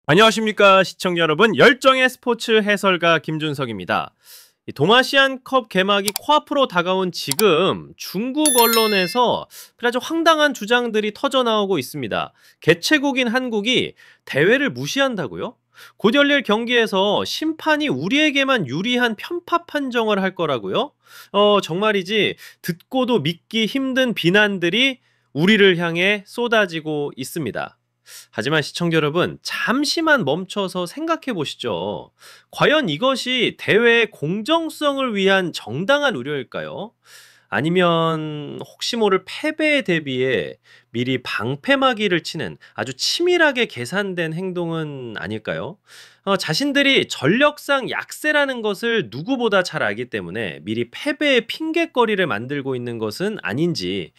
안녕하십니까 시청자 여러분, 열정의 스포츠 해설가 김준석입니다. 이 동아시안컵 개막이 코앞으로 다가온 지금 중국 언론에서 아주 황당한 주장들이 터져나오고 있습니다. 개최국인 한국이 대회를 무시한다고요? 곧 열릴 경기에서 심판이 우리에게만 유리한 편파 판정을 할 거라고요? 정말이지 듣고도 믿기 힘든 비난들이 우리를 향해 쏟아지고 있습니다. 하지만 시청자 여러분, 잠시만 멈춰서 생각해 보시죠. 과연 이것이 대회의 공정성을 위한 정당한 우려일까요? 아니면 혹시 모를 패배에 대비해 미리 방패막이를 치는 아주 치밀하게 계산된 행동은 아닐까요? 자신들이 전력상 약세라는 것을 누구보다 잘 알기 때문에 미리 패배의 핑곗거리를 만들고 있는 것은 아닌지,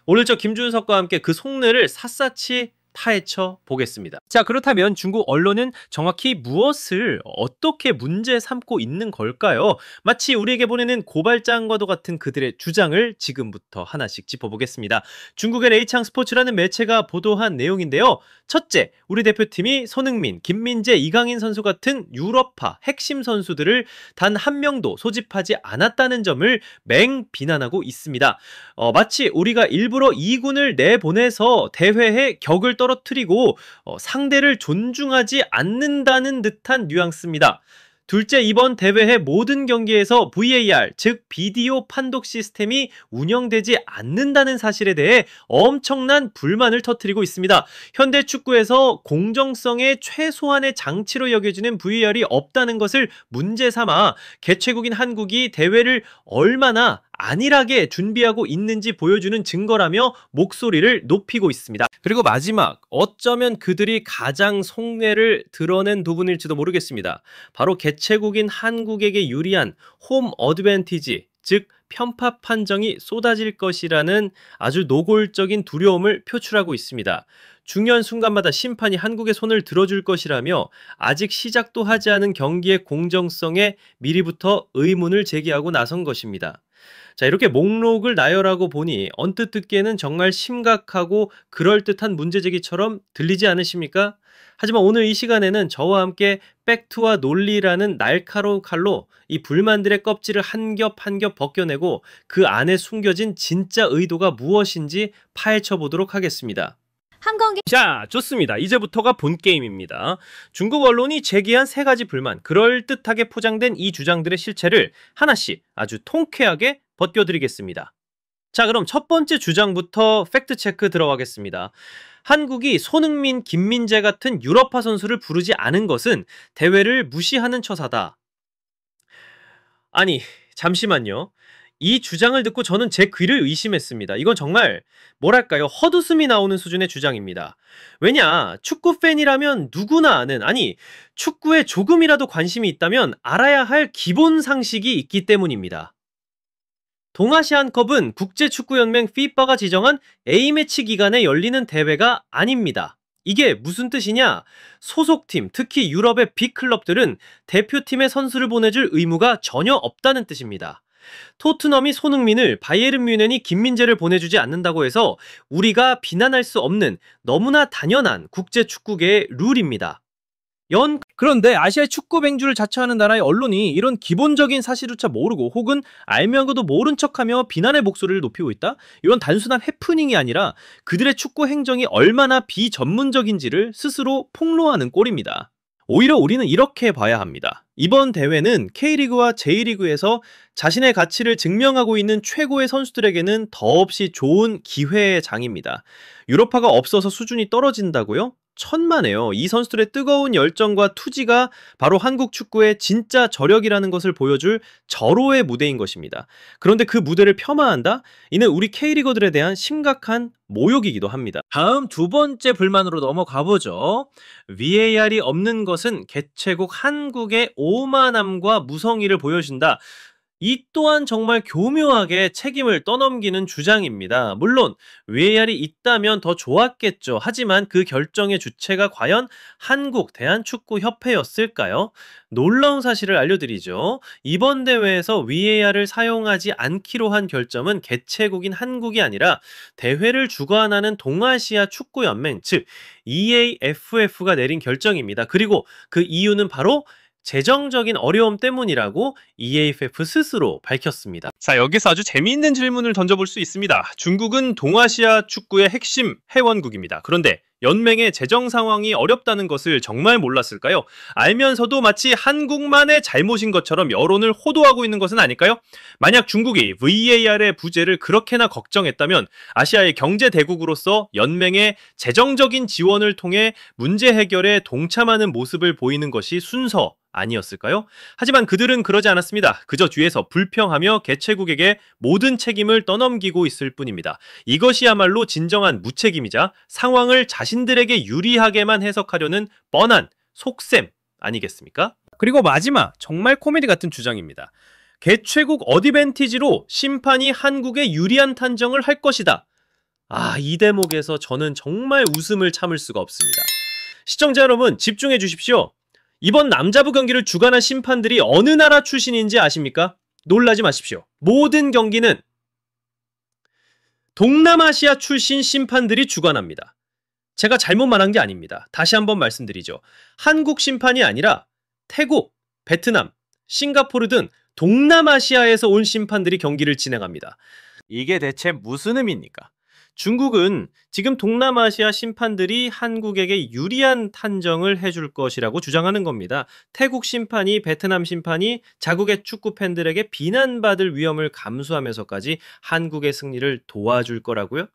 오늘 저 김준석과 함께 그 속내를 샅샅이 파헤쳐 보겠습니다. 자, 그렇다면 중국 언론은 정확히 무엇을 어떻게 문제 삼고 있는 걸까요? 마치 우리에게 보내는 고발장과도 같은 그들의 주장을 지금부터 하나씩 짚어보겠습니다. 중국의 레이창 스포츠라는 매체가 보도한 내용인데요. 첫째, 우리 대표팀이 손흥민, 김민재, 이강인 선수 같은 유럽파 핵심 선수들을 단 한 명도 소집하지 않았다는 점을 맹 비난하고 있습니다. 마치 우리가 일부러 2군을 내보내서 대회에 격을 떨어뜨리고 상대를 존중하지 않는다는 듯한 뉘앙스입니다. 둘째, 이번 대회의 모든 경기에서 VAR, 즉 비디오 판독 시스템이 운영되지 않는다는 사실에 대해 엄청난 불만을 터뜨리고 있습니다. 현대 축구에서 공정성의 최소한의 장치로 여겨지는 VAR이 없다는 것을 문제 삼아 개최국인 한국이 대회를 얼마나 안일하게 준비하고 있는지 보여주는 증거라며 목소리를 높이고 있습니다. 그리고 마지막, 어쩌면 그들이 가장 속내를 드러낸 부분일지도 모르겠습니다. 바로 개최국인 한국에게 유리한 홈 어드밴티지, 즉 편파 판정이 쏟아질 것이라는 아주 노골적인 두려움을 표출하고 있습니다. 중요한 순간마다 심판이 한국의 손을 들어줄 것이라며 아직 시작도 하지 않은 경기의 공정성에 미리부터 의문을 제기하고 나선 것입니다. 자, 이렇게 목록을 나열하고 보니 언뜻 듣기에는 정말 심각하고 그럴듯한 문제제기처럼 들리지 않으십니까? 하지만 오늘 이 시간에는 저와 함께 팩트와 논리라는 날카로운 칼로 이 불만들의 껍질을 한 겹 한 겹 벗겨내고 그 안에 숨겨진 진짜 의도가 무엇인지 파헤쳐 보도록 하겠습니다. 자, 좋습니다. 이제부터가 본 게임입니다. 중국 언론이 제기한 세 가지 불만, 그럴듯하게 포장된 이 주장들의 실체를 하나씩 아주 통쾌하게 벗겨드리겠습니다. 자, 그럼 첫 번째 주장부터 팩트체크 들어가겠습니다. 한국이 손흥민, 김민재 같은 유럽파 선수를 부르지 않은 것은 대회를 무시하는 처사다. 아니, 잠시만요. 이 주장을 듣고 저는 제 귀를 의심했습니다. 이건 정말 뭐랄까요, 헛웃음이 나오는 수준의 주장입니다. 왜냐, 축구 팬이라면 누구나 아는, 아니 축구에 조금이라도 관심이 있다면 알아야 할 기본 상식이 있기 때문입니다. 동아시안컵은 국제축구연맹 FIFA가 지정한 A매치 기간에 열리는 대회가 아닙니다. 이게 무슨 뜻이냐? 소속팀, 특히 유럽의 빅클럽들은 대표팀의 선수를 보내줄 의무가 전혀 없다는 뜻입니다. 토트넘이 손흥민을, 바이에른 뮌헨이 김민재를 보내주지 않는다고 해서 우리가 비난할 수 없는 너무나 당연한 국제축구계의 룰입니다. 그런데 아시아의 축구 맹주를 자처하는 나라의 언론이 이런 기본적인 사실조차 모르고 혹은 알면서도 모른 척하며 비난의 목소리를 높이고 있다? 이건 단순한 해프닝이 아니라 그들의 축구 행정이 얼마나 비전문적인지를 스스로 폭로하는 꼴입니다. 오히려 우리는 이렇게 봐야 합니다. 이번 대회는 K리그와 J리그에서 자신의 가치를 증명하고 있는 최고의 선수들에게는 더없이 좋은 기회의 장입니다. 유럽파가 없어서 수준이 떨어진다고요? 천만에요. 이 선수들의 뜨거운 열정과 투지가 바로 한국 축구의 진짜 저력이라는 것을 보여줄 절호의 무대인 것입니다. 그런데 그 무대를 폄하한다? 이는 우리 K리거들에 대한 심각한 모욕이기도 합니다. 다음 두 번째 불만으로 넘어가 보죠. VAR이 없는 것은 개최국 한국의 오만함과 무성의를 보여준다. 이 또한 정말 교묘하게 책임을 떠넘기는 주장입니다. 물론 VAR이 있다면 더 좋았겠죠. 하지만 그 결정의 주체가 과연 한국 대한축구협회였을까요? 놀라운 사실을 알려드리죠. 이번 대회에서 VAR을 사용하지 않기로 한 결정은 개최국인 한국이 아니라 대회를 주관하는 동아시아 축구연맹, 즉 EAFF가 내린 결정입니다. 그리고 그 이유는 바로 재정적인 어려움 때문이라고 EAFF 스스로 밝혔습니다. 자, 여기서 아주 재미있는 질문을 던져볼 수 있습니다. 중국은 동아시아 축구의 핵심 회원국입니다. 그런데 연맹의 재정 상황이 어렵다는 것을 정말 몰랐을까요? 알면서도 마치 한국만의 잘못인 것처럼 여론을 호도하고 있는 것은 아닐까요? 만약 중국이 VAR의 부재를 그렇게나 걱정했다면 아시아의 경제 대국으로서 연맹의 재정적인 지원을 통해 문제 해결에 동참하는 모습을 보이는 것이 순서 아니었을까요? 하지만 그들은 그러지 않았습니다. 그저 뒤에서 불평하며 개최국에게 모든 책임을 떠넘기고 있을 뿐입니다. 이것이야말로 진정한 무책임이자 상황을 자신들에게 유리하게만 해석하려는 뻔한 속셈 아니겠습니까? 그리고 마지막 정말 코미디 같은 주장입니다. 개최국 어드밴티지로 심판이 한국에 유리한 판정을 할 것이다. 이 대목에서 저는 정말 웃음을 참을 수가 없습니다. 시청자 여러분, 집중해 주십시오. 이번 남자부 경기를 주관한 심판들이 어느 나라 출신인지 아십니까? 놀라지 마십시오. 모든 경기는 동남아시아 출신 심판들이 주관합니다. 제가 잘못 말한 게 아닙니다. 다시 한번 말씀드리죠. 한국 심판이 아니라 태국, 베트남, 싱가포르 등 동남아시아에서 온 심판들이 경기를 진행합니다. 이게 대체 무슨 의미입니까? 중국은 지금 동남아시아 심판들이 한국에게 유리한 판정을 해줄 것이라고 주장하는 겁니다. 태국 심판이, 베트남 심판이 자국의 축구 팬들에게 비난받을 위험을 감수하면서까지 한국의 승리를 도와줄 거라고요?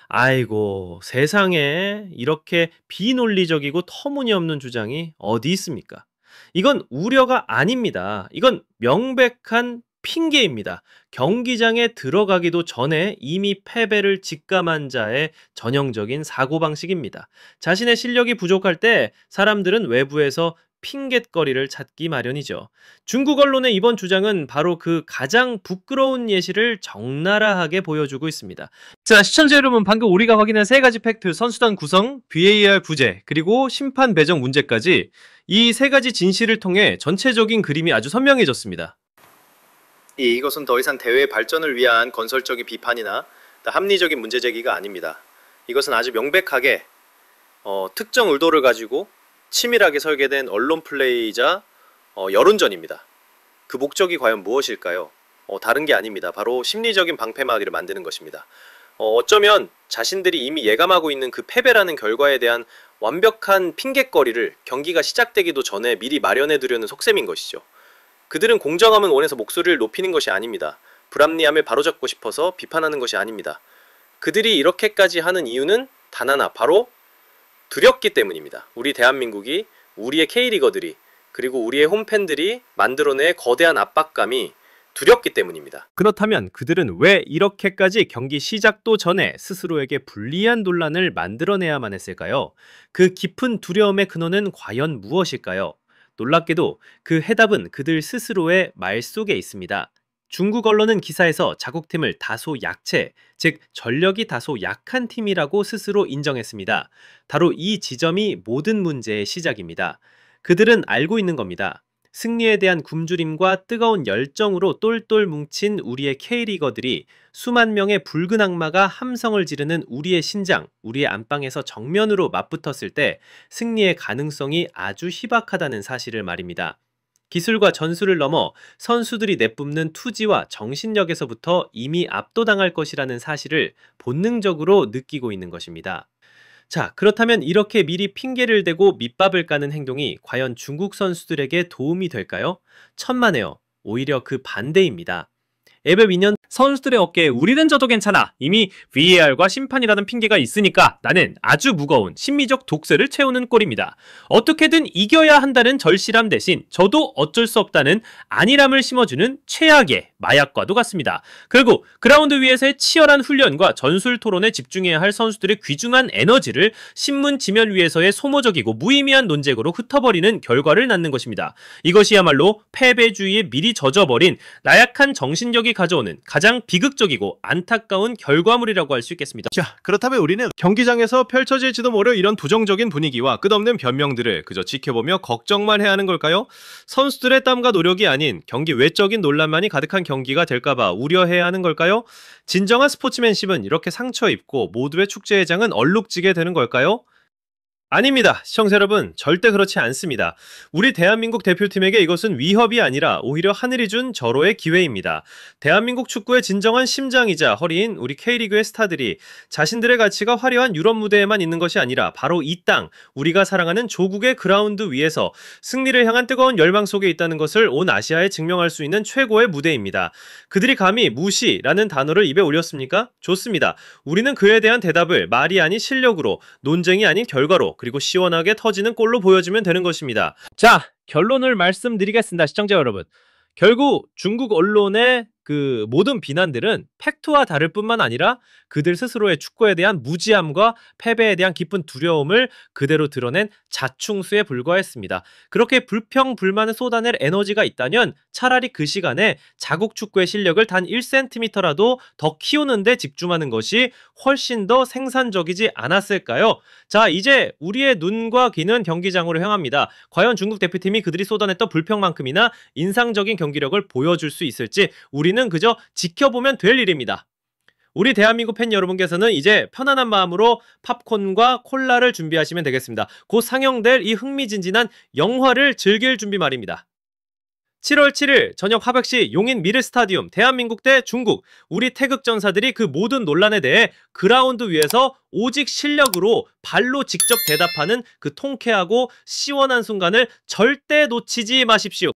아이고, 세상에 이렇게 비논리적이고 터무니없는 주장이 어디 있습니까? 이건 우려가 아닙니다. 이건 명백한 핑계입니다. 경기장에 들어가기도 전에 이미 패배를 직감한 자의 전형적인 사고방식입니다. 자신의 실력이 부족할 때 사람들은 외부에서 핑곗거리를 찾기 마련이죠. 중국 언론의 이번 주장은 바로 그 가장 부끄러운 예시를 적나라하게 보여주고 있습니다. 자, 시청자 여러분, 방금 우리가 확인한 세 가지 팩트, 선수단 구성, VAR 부재, 그리고 심판 배정 문제까지 이 세 가지 진실을 통해 전체적인 그림이 아주 선명해졌습니다. 이것은 더 이상 대회의 발전을 위한 건설적인 비판이나 합리적인 문제 제기가 아닙니다. 이것은 아주 명백하게 특정 의도를 가지고 치밀하게 설계된 언론 플레이이자 여론전입니다. 그 목적이 과연 무엇일까요? 다른 게 아닙니다. 바로 심리적인 방패막이를 만드는 것입니다. 어쩌면 자신들이 이미 예감하고 있는 그 패배라는 결과에 대한 완벽한 핑곗거리를 경기가 시작되기도 전에 미리 마련해 두려는 속셈인 것이죠. 그들은 공정함을 원해서 목소리를 높이는 것이 아닙니다. 불합리함을 바로잡고 싶어서 비판하는 것이 아닙니다. 그들이 이렇게까지 하는 이유는 단 하나, 바로 두렵기 때문입니다. 우리 대한민국이, 우리의 K리거들이, 그리고 우리의 홈팬들이 만들어낸 거대한 압박감이 두렵기 때문입니다. 그렇다면 그들은 왜 이렇게까지 경기 시작도 전에 스스로에게 불리한 논란을 만들어내야만 했을까요? 그 깊은 두려움의 근원은 과연 무엇일까요? 놀랍게도 그 해답은 그들 스스로의 말 속에 있습니다. 중국 언론은 기사에서 자국팀을 다소 약체, 즉 전력이 다소 약한 팀이라고 스스로 인정했습니다. 바로 이 지점이 모든 문제의 시작입니다. 그들은 알고 있는 겁니다. 승리에 대한 굶주림과 뜨거운 열정으로 똘똘 뭉친 우리의 K리거들이 수만 명의 붉은 악마가 함성을 지르는 우리의 신장, 우리의 안방에서 정면으로 맞붙었을 때 승리의 가능성이 아주 희박하다는 사실을 말입니다. 기술과 전술을 넘어 선수들이 내뿜는 투지와 정신력에서부터 이미 압도당할 것이라는 사실을 본능적으로 느끼고 있는 것입니다. 자, 그렇다면 이렇게 미리 핑계를 대고 밑밥을 까는 행동이 과연 중국 선수들에게 도움이 될까요? 천만에요. 오히려 그 반대입니다. ABEP 2년 선수들의 어깨에 우리는 져도 괜찮아. 이미 VAR과 심판이라는 핑계가 있으니까 나는 아주 무거운 심리적 독세를 채우는 꼴입니다. 어떻게든 이겨야 한다는 절실함 대신 저도 어쩔 수 없다는 안일함을 심어주는 최악의 마약과도 같습니다. 결국 그라운드 위에서의 치열한 훈련과 전술 토론에 집중해야 할 선수들의 귀중한 에너지를 신문 지면 위에서의 소모적이고 무의미한 논쟁으로 흩어버리는 결과를 낳는 것입니다. 이것이야말로 패배주의에 미리 젖어버린 나약한 정신력이 가져오는 가장 비극적이고 안타까운 결과물이라고 할 수 있겠습니다. 자, 그렇다면 우리는 경기장에서 펼쳐질지도 모를 이런 부정적인 분위기와 끝없는 변명들을 그저 지켜보며 걱정만 해야 하는 걸까요? 선수들의 땀과 노력이 아닌 경기 외적인 논란만이 가득한 경기가 될까봐 우려해야 하는 걸까요? 진정한 스포츠맨십은 이렇게 상처 입고 모두의 축제회장은 얼룩지게 되는 걸까요? 아닙니다. 시청자 여러분, 절대 그렇지 않습니다. 우리 대한민국 대표팀에게 이것은 위협이 아니라 오히려 하늘이 준 절호의 기회입니다. 대한민국 축구의 진정한 심장이자 허리인 우리 K리그의 스타들이 자신들의 가치가 화려한 유럽 무대에만 있는 것이 아니라 바로 이 땅, 우리가 사랑하는 조국의 그라운드 위에서 승리를 향한 뜨거운 열망 속에 있다는 것을 온 아시아에 증명할 수 있는 최고의 무대입니다. 그들이 감히 무시라는 단어를 입에 올렸습니까? 좋습니다. 우리는 그에 대한 대답을 말이 아닌 실력으로, 논쟁이 아닌 결과로, 그리고 시원하게 터지는 골로 보여주면 되는 것입니다. 자, 결론을 말씀드리겠습니다. 시청자 여러분. 결국 중국 언론의 그 모든 비난들은 팩트와 다를 뿐만 아니라 그들 스스로의 축구에 대한 무지함과 패배에 대한 깊은 두려움을 그대로 드러낸 자충수에 불과했습니다. 그렇게 불평불만을 쏟아낼 에너지가 있다면 차라리 그 시간에 자국 축구의 실력을 단 1cm라도 더 키우는 데 집중하는 것이 훨씬 더 생산적이지 않았을까요? 자, 이제 우리의 눈과 귀는 경기장으로 향합니다. 과연 중국 대표팀이 그들이 쏟아냈던 불평만큼이나 인상적인 경기력을 보여줄 수 있을지 우리는 그저 지켜보면 될 일입니다. 우리 대한민국 팬 여러분께서는 이제 편안한 마음으로 팝콘과 콜라를 준비하시면 되겠습니다. 곧 상영될 이 흥미진진한 영화를 즐길 준비 말입니다. 7월 7일 저녁 화백시 용인 미르 스타디움 대한민국 대 중국, 우리 태극전사들이 그 모든 논란에 대해 그라운드 위에서 오직 실력으로 발로 직접 대답하는 그 통쾌하고 시원한 순간을 절대 놓치지 마십시오.